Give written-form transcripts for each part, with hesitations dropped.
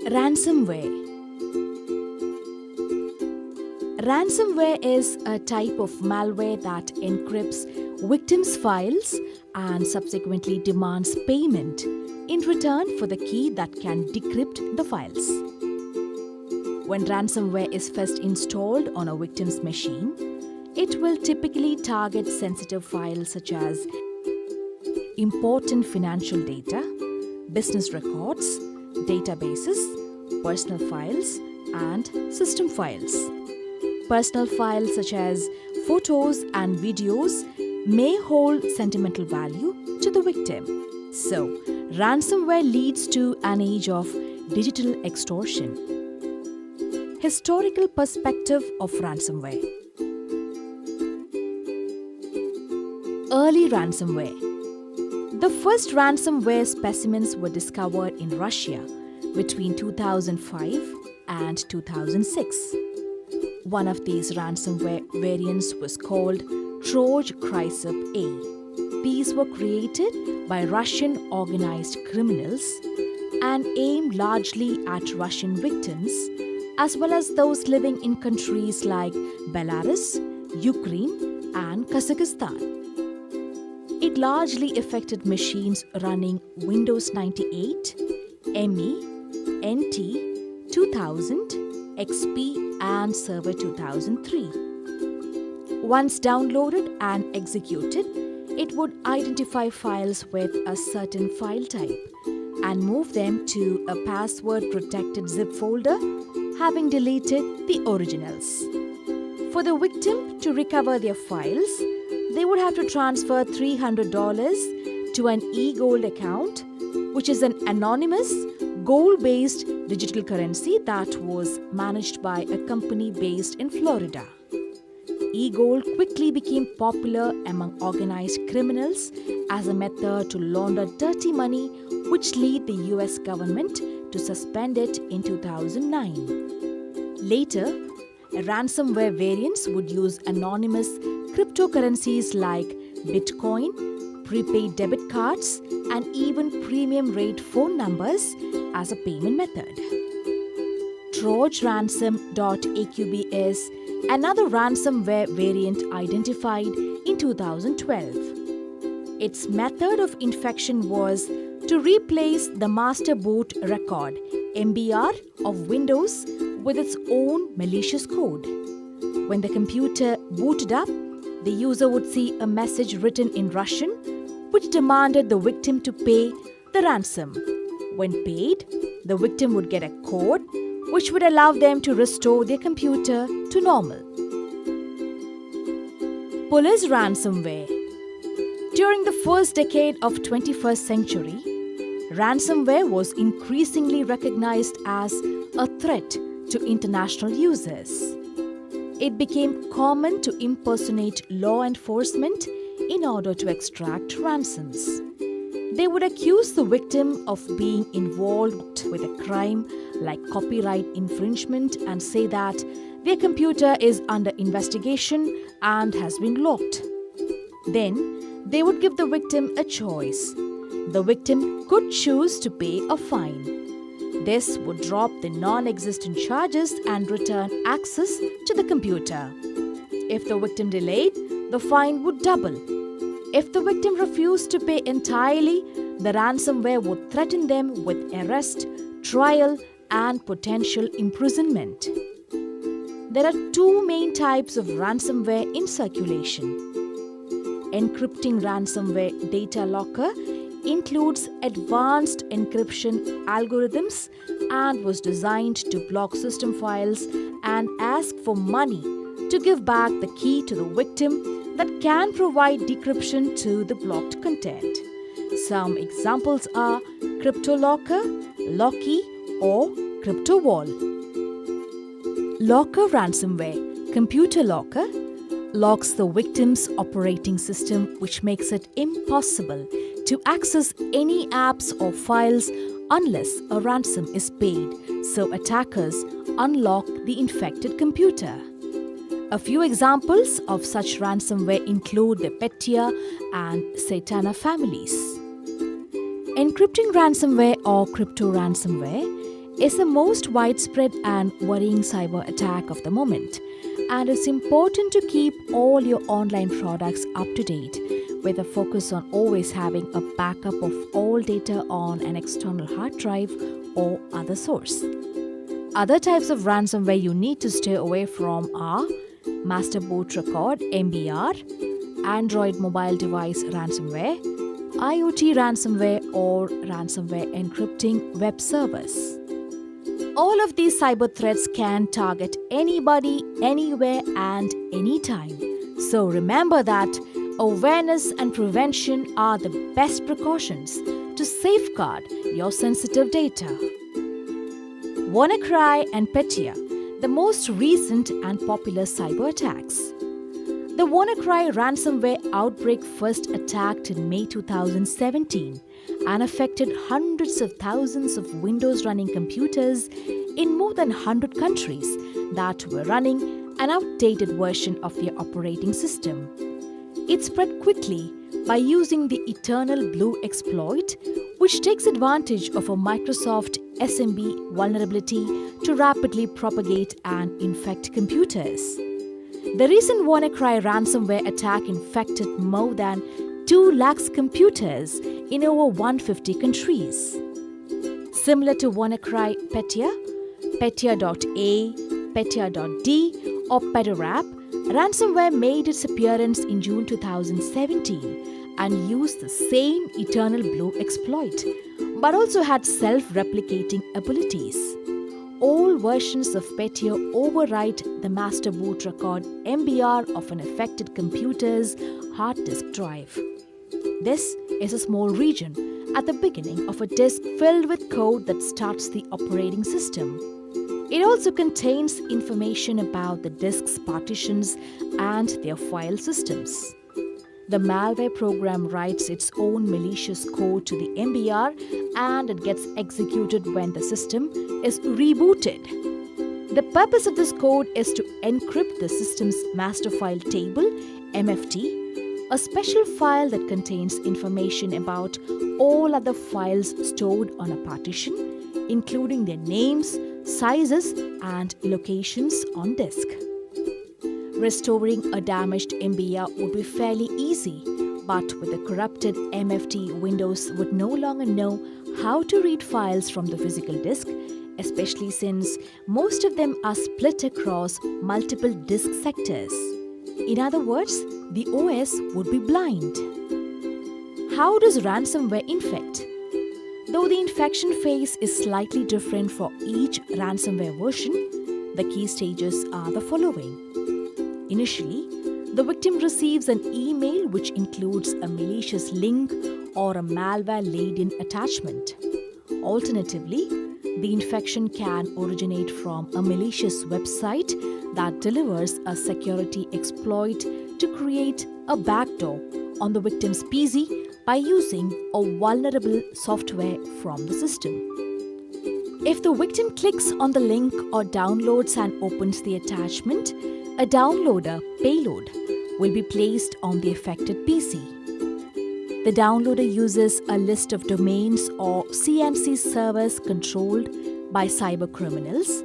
Ransomware. Ransomware is a type of malware that encrypts victims' files and subsequently demands payment in return for the key that can decrypt the files. When ransomware is first installed on a victim's machine, it will typically target sensitive files such as important financial data, business records, databases, personal files, and system files. Personal files such as photos and videos may hold sentimental value to the victim. So, ransomware leads to an age of digital extortion. Historical perspective of ransomware. Early ransomware. The first ransomware specimens were discovered in Russia between 2005 and 2006. One of these ransomware variants was called Trojan A. These were created by Russian organized criminals and aimed largely at Russian victims, as well as those living in countries like Belarus, Ukraine, and Kazakhstan. It largely affected machines running Windows 98, ME, NT, 2000, XP, and Server 2003. Once downloaded and executed, it would identify files with a certain file type and move them to a password-protected zip folder, having deleted the originals. For the victim to recover their files, they would have to transfer $300 to an eGold account, which is an anonymous, gold-based digital currency that was managed by a company based in Florida. eGold quickly became popular among organized criminals as a method to launder dirty money, which led the US government to suspend it in 2009. Later, ransomware variants would use anonymous cryptocurrencies like Bitcoin, prepaid debit cards, and even premium rate phone numbers as a payment method. Trojanransom.aqb is another ransomware variant identified in 2012. Its method of infection was to replace the master boot record (MBR) of Windows with its own malicious code. When the computer booted up, the user would see a message written in Russian which demanded the victim to pay the ransom. When paid, the victim would get a code which would allow them to restore their computer to normal. Police ransomware. During the first decade of 21st century, ransomware was increasingly recognized as a threat to international users. It became common to impersonate law enforcement in order to extract ransoms. They would accuse the victim of being involved with a crime like copyright infringement and say that their computer is under investigation and has been locked. Then, they would give the victim a choice. The victim could choose to pay a fine. This would drop the non-existent charges and return access to the computer. If the victim delayed, the fine would double. If the victim refused to pay entirely, the ransomware would threaten them with arrest, trial, and potential imprisonment. There are two main types of ransomware in circulation. Encrypting ransomware data locker includes advanced encryption algorithms and was designed to block system files and ask for money to give back the key to the victim that can provide decryption to the blocked content. Some examples are CryptoLocker, Locky, or CryptoWall. Locker ransomware. Computer locker locks the victim's operating system, which makes it impossible to access any apps or files unless a ransom is paid, so attackers unlock the infected computer. A few examples of such ransomware include the Petia and Satana families. Encrypting ransomware or crypto ransomware is the most widespread and worrying cyber attack of the moment, and it's important to keep all your online products up to date with a focus on always having a backup of all data on an external hard drive or other source. Other types of ransomware you need to stay away from are Master Boot Record (MBR), Android mobile device ransomware, IoT ransomware, or ransomware encrypting web servers. All of these cyber threats can target anybody, anywhere, and anytime. So remember that awareness and prevention are the best precautions to safeguard your sensitive data. Wannacry and Petia, the most recent and popular cyber attacks. The Wannacry ransomware outbreak first attacked in May 2017 and affected hundreds of thousands of Windows-running computers in more than 100 countries that were running an outdated version of their operating system. It spread quickly by using the Eternal Blue exploit, which takes advantage of a Microsoft SMB vulnerability to rapidly propagate and infect computers. The recent Wannacry ransomware attack infected more than 2 lakhs computers in over 150 countries. Similar to Wannacry Petia, Petia.A, Petia.D, or Petarap, ransomware made its appearance in June 2017 and used the same Eternal Blue exploit, but also had self-replicating abilities. All versions of Petia overwrite the master boot record (MBR) of an affected computer's hard disk drive. This is a small region at the beginning of a disk filled with code that starts the operating system. It also contains information about the disk's partitions and their file systems. The malware program writes its own malicious code to the MBR and it gets executed when the system is rebooted. The purpose of this code is to encrypt the system's master file table, MFT, a special file that contains information about all other files stored on a partition, including their names, sizes, and locations on disk. Restoring a damaged MBR would be fairly easy, but with a corrupted MFT, Windows would no longer know how to read files from the physical disk, especially since most of them are split across multiple disk sectors. In other words, the OS would be blind. How does ransomware infect? Though the infection phase is slightly different for each ransomware version, the key stages are the following. Initially, the victim receives an email which includes a malicious link or a malware-laden attachment. Alternatively, the infection can originate from a malicious website that delivers a security exploit to create a backdoor on the victim's PC by using a vulnerable software from the system. If the victim clicks on the link or downloads and opens the attachment, a downloader payload will be placed on the affected PC. The downloader uses a list of domains or CNC servers controlled by cyber criminals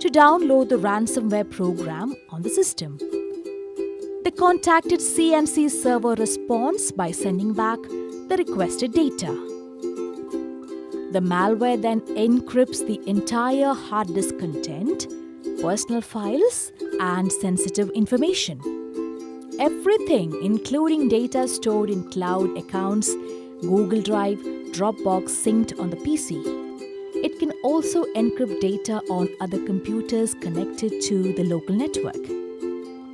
to download the ransomware program on the system. The contacted CNC server responds by sending back the requested data. The malware then encrypts the entire hard disk content, personal files, and sensitive information. Everything, including data stored in cloud accounts, Google Drive, Dropbox synced on the PC. It can also encrypt data on other computers connected to the local network.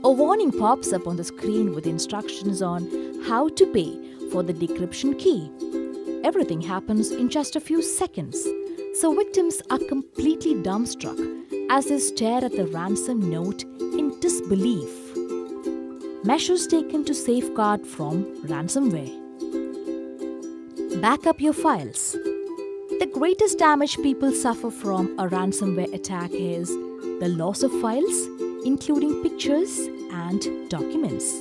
A warning pops up on the screen with instructions on how to pay for the decryption key. Everything happens in just a few seconds, so victims are completely dumbstruck as they stare at the ransom note in disbelief. Measures taken to safeguard from ransomware. Back up your files. The greatest damage people suffer from a ransomware attack is the loss of files, including pictures and documents.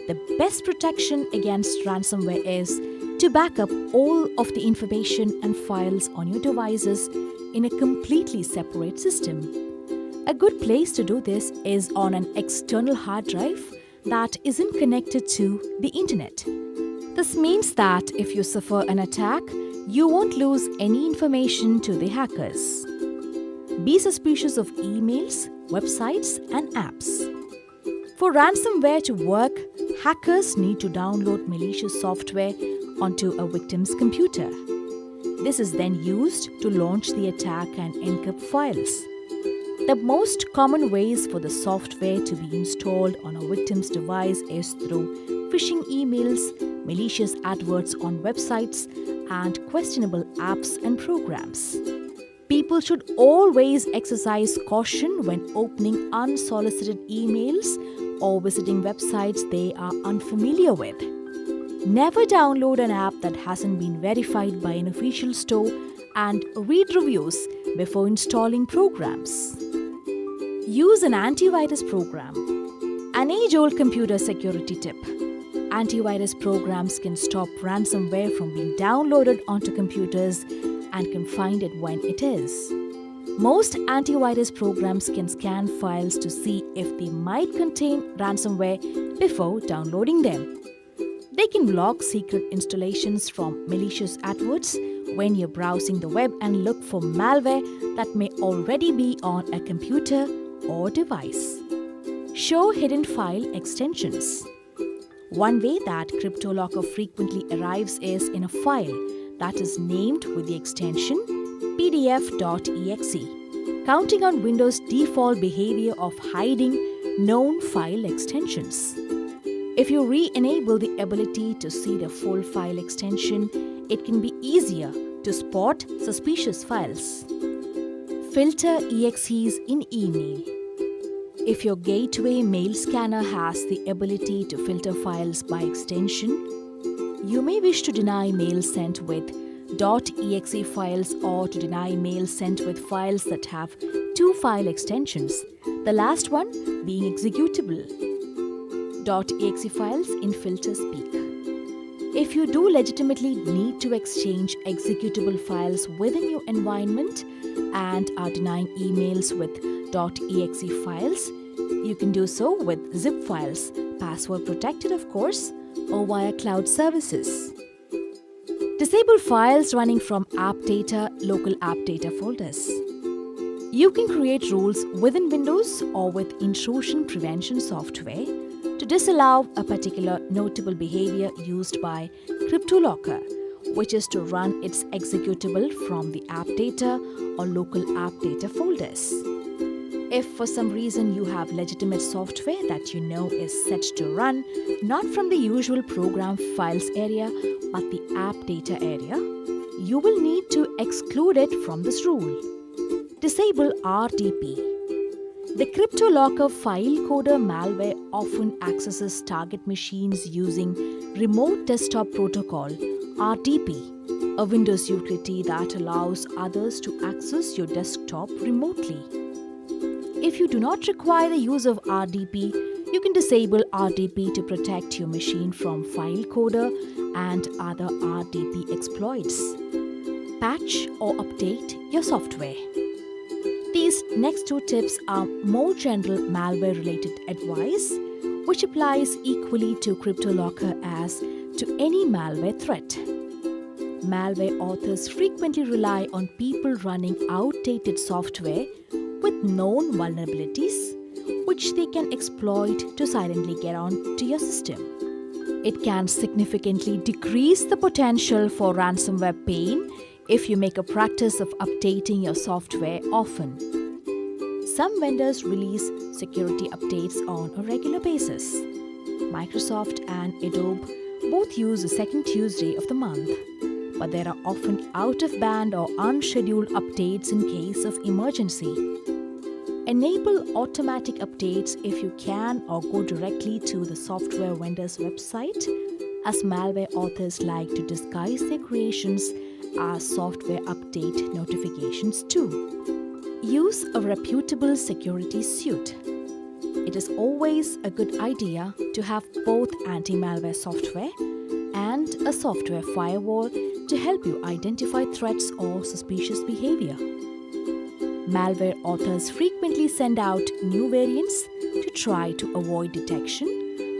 The best protection against ransomware is to back up all of the information and files on your devices in a completely separate system. A good place to do this is on an external hard drive that isn't connected to the internet. This means that if you suffer an attack, you won't lose any information to the hackers. Be suspicious of emails, websites, and apps. For ransomware to work, hackers need to download malicious software onto a victim's computer. This is then used to launch the attack and encrypt files. The most common ways for the software to be installed on a victim's device is through phishing emails, malicious adverts on websites, and questionable apps and programs. People should always exercise caution when opening unsolicited emails or visiting websites they are unfamiliar with. Never download an app that hasn't been verified by an official store and read reviews before installing programs. Use an antivirus program. An age-old computer security tip. Antivirus programs can stop ransomware from being downloaded onto computers and can find it when it is. Most antivirus programs can scan files to see if they might contain ransomware before downloading them. They can block secret installations from malicious adverts when you're browsing the web and look for malware that may already be on a computer or device. Show hidden file extensions. One way that CryptoLocker frequently arrives is in a file that is named with the extension pdf.exe, counting on Windows' default behavior of hiding known file extensions. If you re-enable the ability to see the full file extension, it can be easier to spot suspicious files. Filter exes in email. If your gateway mail scanner has the ability to filter files by extension, you may wish to deny mail sent with .exe files or to deny mail sent with files that have two file extensions, the last one being executable. .exe files in filter speak. If you do legitimately need to exchange executable files within your environment and are denying emails with .exe files, you can do so with zip files, password protected of course, or via cloud services. Disable files running from app data, local app data folders. You can create rules within Windows or with intrusion prevention software to disallow a particular notable behavior used by CryptoLocker, which is to run its executable from the app data or local app data folders. If for some reason you have legitimate software that you know is set to run not from the usual program files area but the app data area, you will need to exclude it from this rule. Disable RDP. The CryptoLocker file coder malware often accesses target machines using Remote Desktop Protocol (RDP), a Windows utility that allows others to access your desktop remotely. If you do not require the use of RDP, you can disable RDP to protect your machine from file coder and other RDP exploits. Patch or update your software. These next two tips are more general malware-related advice, which applies equally to CryptoLocker as to any malware threat. Malware authors frequently rely on people running outdated software with known vulnerabilities, which they can exploit to silently get onto your system. It can significantly decrease the potential for ransomware pain if you make a practice of updating your software often. Some vendors release security updates on a regular basis. Microsoft and Adobe both use the second Tuesday of the month, but there are often out-of-band or unscheduled updates in case of emergency. Enable automatic updates if you can or go directly to the software vendor's website, as malware authors like to disguise their creations as software update notifications too. Use a reputable security suite. It is always a good idea to have both anti-malware software and a software firewall to help you identify threats or suspicious behavior. malware authors frequently send out new variants to try to avoid detection.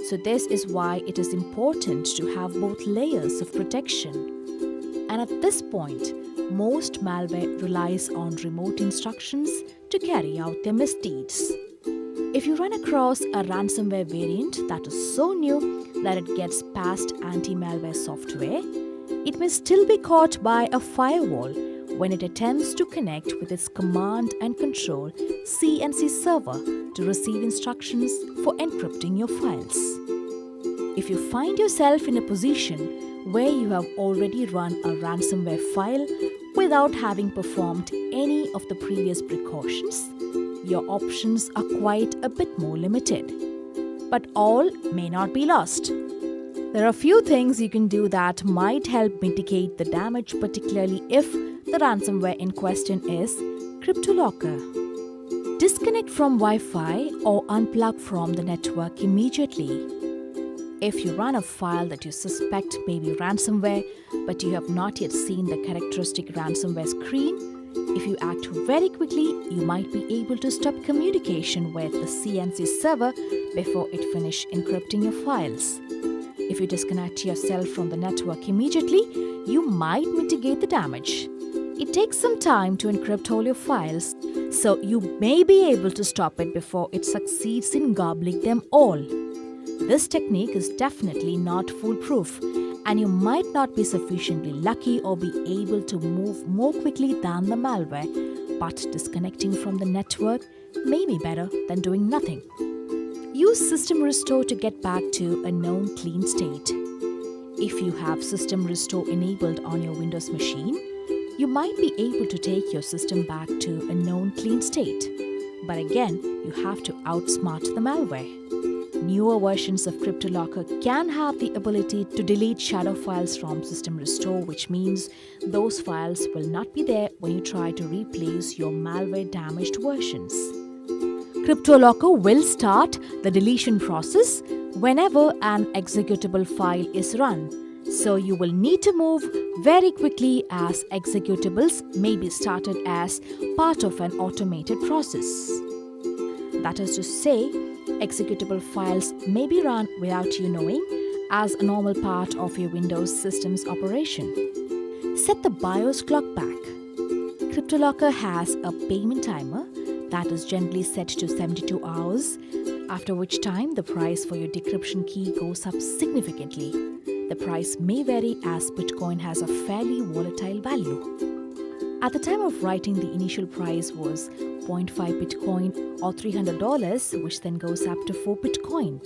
So this is why it is important to have both layers of protection. And at this point, most malware relies on remote instructions to carry out their misdeeds. If you run across a ransomware variant that is so new that it gets past anti-malware software, it may still be caught by a firewall when it attempts to connect with its command and control CNC server to receive instructions for encrypting your files. If you find yourself in a position where you have already run a ransomware file without having performed any of the previous precautions, your options are quite a bit more limited. But all may not be lost. There are a few things you can do that might help mitigate the damage, particularly if the ransomware in question is CryptoLocker. Disconnect from Wi-Fi or unplug from the network immediately. If you run a file that you suspect may be ransomware, but you have not yet seen the characteristic ransomware screen, if you act very quickly, you might be able to stop communication with the CNC server before it finishes encrypting your files. If you disconnect yourself from the network immediately, you might mitigate the damage. It takes some time to encrypt all your files, so you may be able to stop it before it succeeds in gobbling them all. This technique is definitely not foolproof, and you might not be sufficiently lucky or be able to move more quickly than the malware, but disconnecting from the network may be better than doing nothing. Use System Restore to get back to a known clean state. If you have System Restore enabled on your Windows machine, you might be able to take your system back to a known clean state. But again, you have to outsmart the malware. Newer versions of CryptoLocker can have the ability to delete shadow files from System Restore, which means those files will not be there when you try to replace your malware-damaged versions. CryptoLocker will start the deletion process whenever an executable file is run, so you will need to move very quickly as executables may be started as part of an automated process. That is to say, executable files may be run without you knowing as a normal part of your Windows system's operation. Set the BIOS clock back. CryptoLocker has a payment timer that is generally set to 72 hours, after which time the price for your decryption key goes up significantly. The price may vary as Bitcoin has a fairly volatile value. At the time of writing, the initial price was 0.5 Bitcoin or $300, which then goes up to 4 Bitcoin.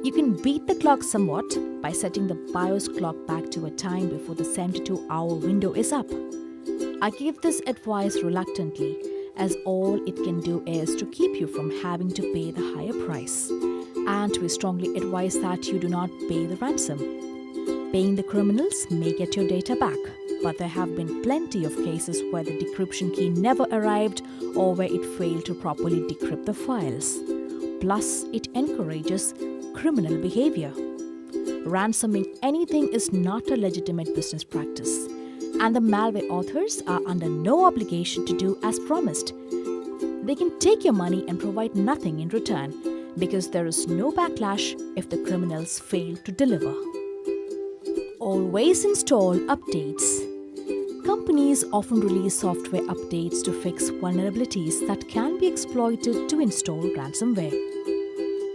You can beat the clock somewhat by setting the BIOS clock back to a time before the 72-hour window is up. I give this advice reluctantly, as all it can do is to keep you from having to pay the higher price. And we strongly advise that you do not pay the ransom. Paying the criminals may get your data back, but there have been plenty of cases where the decryption key never arrived or where it failed to properly decrypt the files. Plus, it encourages criminal behavior. Ransoming anything is not a legitimate business practice, and the malware authors are under no obligation to do as promised. They can take your money and provide nothing in return because there is no backlash if the criminals fail to deliver. Always install updates. Companies often release software updates to fix vulnerabilities that can be exploited to install ransomware.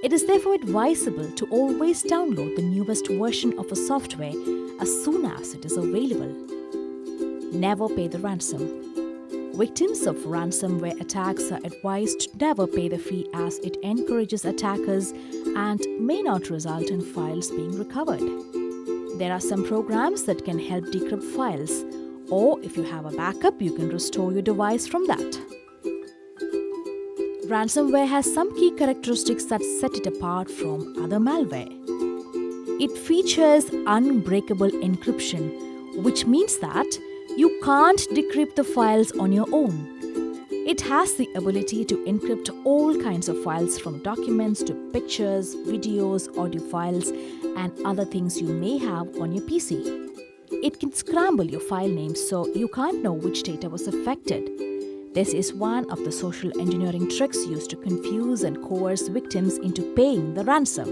It is therefore advisable to always download the newest version of a software as soon as it is available. Never pay the ransom. Victims of ransomware attacks are advised to never pay the fee as it encourages attackers and may not result in files being recovered. There are some programs that can help decrypt files, or if you have a backup, you can restore your device from that. Ransomware has some key characteristics that set it apart from other malware. It features unbreakable encryption, which means that you can't decrypt the files on your own. It has the ability to encrypt all kinds of files from documents to pictures, videos, audio files, and other things you may have on your PC. It can scramble your file names so you can't know which data was affected. This is one of the social engineering tricks used to confuse and coerce victims into paying the ransom.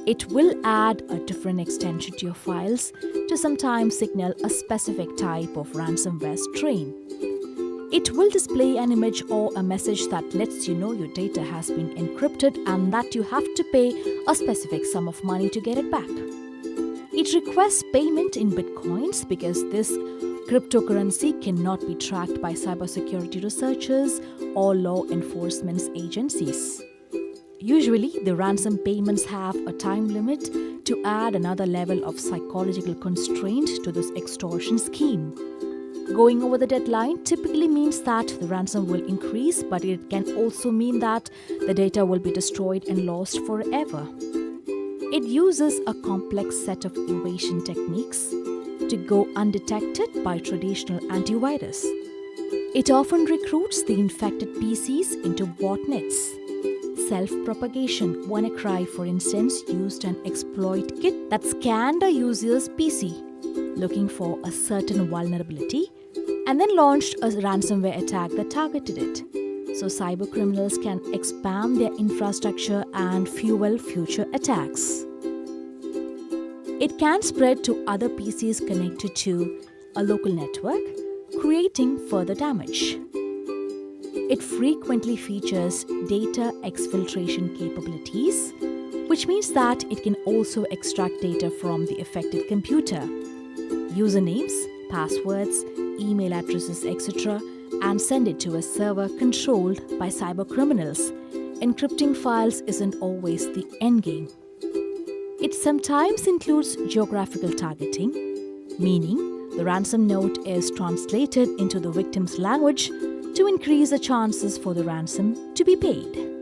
It will add a different extension to your files to sometimes signal a specific type of ransomware strain. It will display an image or a message that lets you know your data has been encrypted and that you have to pay a specific sum of money to get it back. It requests payment in bitcoins because this cryptocurrency cannot be tracked by cybersecurity researchers or law enforcement agencies. Usually, the ransom payments have a time limit to add another level of psychological constraint to this extortion scheme. Going over the deadline typically means that the ransom will increase, but it can also mean that the data will be destroyed and lost forever. It uses a complex set of evasion techniques to go undetected by traditional antivirus. It often recruits the infected PCs into botnets. Self-propagation, Wannacry, for instance, used an exploit kit that scanned a user's PC, looking for a certain vulnerability, and then launched a ransomware attack that targeted it. So cybercriminals can expand their infrastructure and fuel future attacks. It can spread to other PCs connected to a local network, creating further damage. It frequently features data exfiltration capabilities, which means that it can also extract data from the affected computer. Usernames, passwords, email addresses, etc., and send it to a server controlled by cybercriminals. Encrypting files isn't always the endgame. It sometimes includes geographical targeting, meaning the ransom note is translated into the victim's language to increase the chances for the ransom to be paid.